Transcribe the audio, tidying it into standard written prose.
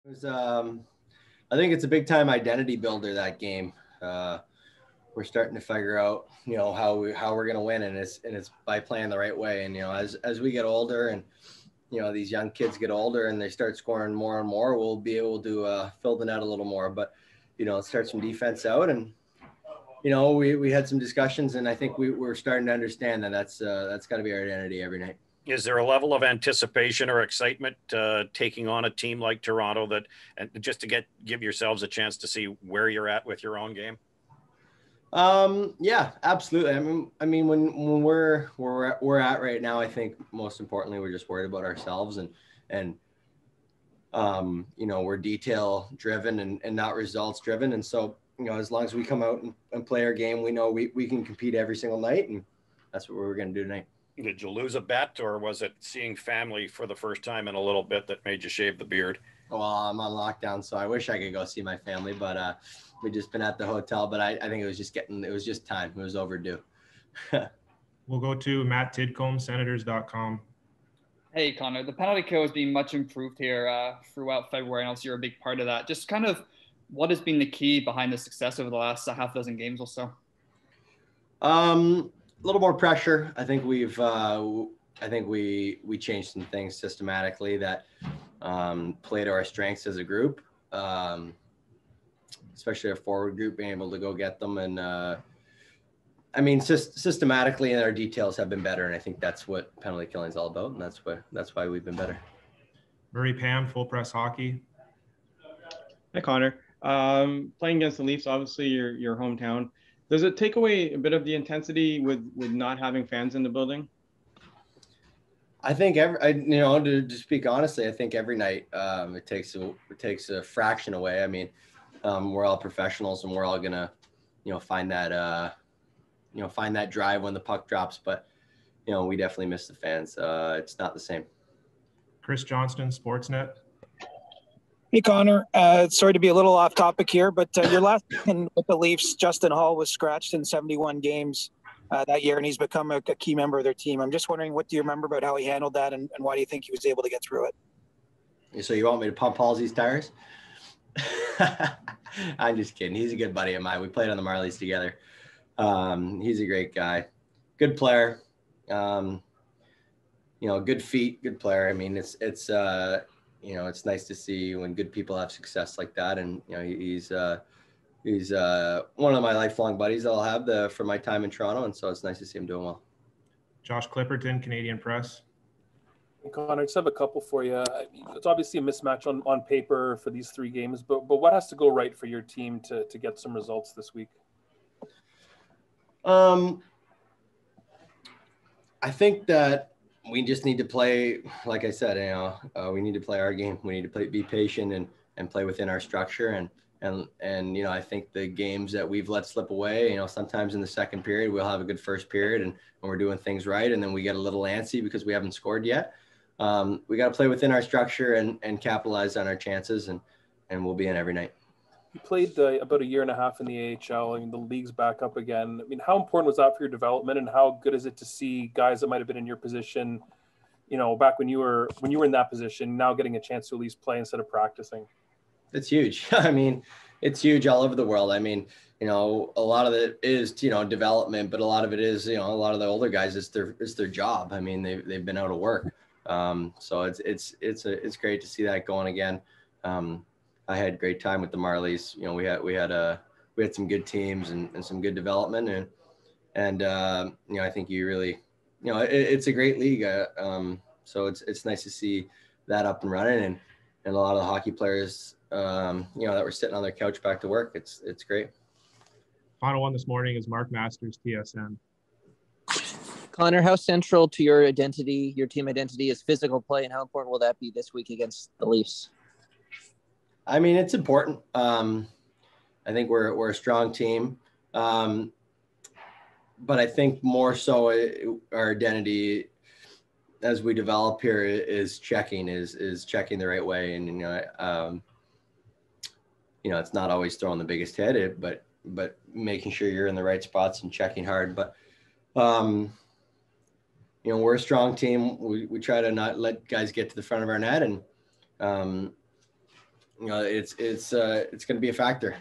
It was, I think it's a big time identity builder, that game. We're starting to figure out, how we're going to win. And it's by playing the right way. And, as we get older and, these young kids get older and they start scoring more and more, we'll be able to fill the net a little more. But, start some defense out. And, we had some discussions, and I think we're starting to understand that that's got to be our identity every night. Is there a level of anticipation or excitement taking on a team like Toronto and just to give yourselves a chance to see where you're at with your own game? Yeah, absolutely. I mean, when we're at right now, I think most importantly, we're just worried about ourselves and we're detail driven and not results driven. And so, as long as we come out and play our game, we know we can compete every single night, and that's what we're going to do tonight. Did you lose a bet, or was it seeing family for the first time in a little bit that made you shave the beard? Well, I'm on lockdown, so I wish I could go see my family, but we've just been at the hotel. But I think it was just time. It was overdue. We'll go to Matt Tidcombe, Senators.com. Hey, Connor, the penalty kill has been much improved here throughout February, and obviously you're a big part of that. Just kind of what has been the key behind the success over the last half dozen games or so? A little more pressure. I think we changed some things systematically that play to our strengths as a group, especially our forward group, being able to go get them. And systematically, and our details have been better. And I think that's what penalty killing is all about, and that's why we've been better. Murray Pam, Full Press Hockey. Hi, Connor. Playing against the Leafs, obviously your hometown. Does it take away a bit of the intensity with not having fans in the building? I think to speak honestly, I think every night it takes a fraction away. I mean, we're all professionals, and we're all gonna find that drive when the puck drops. But we definitely miss the fans. It's not the same. Chris Johnston, Sportsnet. Hey, Connor. Sorry to be a little off topic here, but your last season with the Leafs, Justin Hall was scratched in 71 games that year, and he's become a key member of their team. I'm just wondering, what do you remember about how he handled that, and why do you think he was able to get through it? So you want me to pump Halsey's tires? I'm just kidding. He's a good buddy of mine. We played on the Marlies together. He's a great guy. Good player. Good feet, good player. I mean, it's nice to see when good people have success like that. And, he's one of my lifelong buddies that I'll have for my time in Toronto. And so it's nice to see him doing well. Josh Clipperton, Canadian Press. Connor, I just have a couple for you. It's obviously a mismatch on paper for these 3 games, but what has to go right for your team to get some results this week? I think that we just need to play, like I said, we need to play our game. We need to be patient and play within our structure. And I think the games that we've let slip away, sometimes in the second period, we'll have a good first period and we're doing things right. And then we get a little antsy because we haven't scored yet. We got to play within our structure and capitalize on our chances, and we'll be in every night. You played about a year and a half in the AHL, and the league's back up again. I mean, how important was that for your development, and how good is it to see guys that might have been in your position, back when you were in that position, now getting a chance to at least play instead of practicing? It's huge. I mean, it's huge all over the world. I mean, a lot of it is, development, but a lot of it is, a lot of the older guys, it's their job. I mean, they've been out of work. So it's great to see that going again. I had a great time with the Marlies. We had some good teams and some good development, and I think you really, it's a great league. So it's nice to see that up and running, and a lot of the hockey players, that were sitting on their couch back to work. It's great. Final one this morning is Mark Masters, TSN. Connor, how central to your identity, your team identity, is physical play, and how important will that be this week against the Leafs? I mean, it's important. I think we're a strong team, but I think more so our identity as we develop here is checking the right way, and it's not always throwing the biggest hit, but making sure you're in the right spots and checking hard. But we're a strong team. We try to not let guys get to the front of our net, and it's going to be a factor.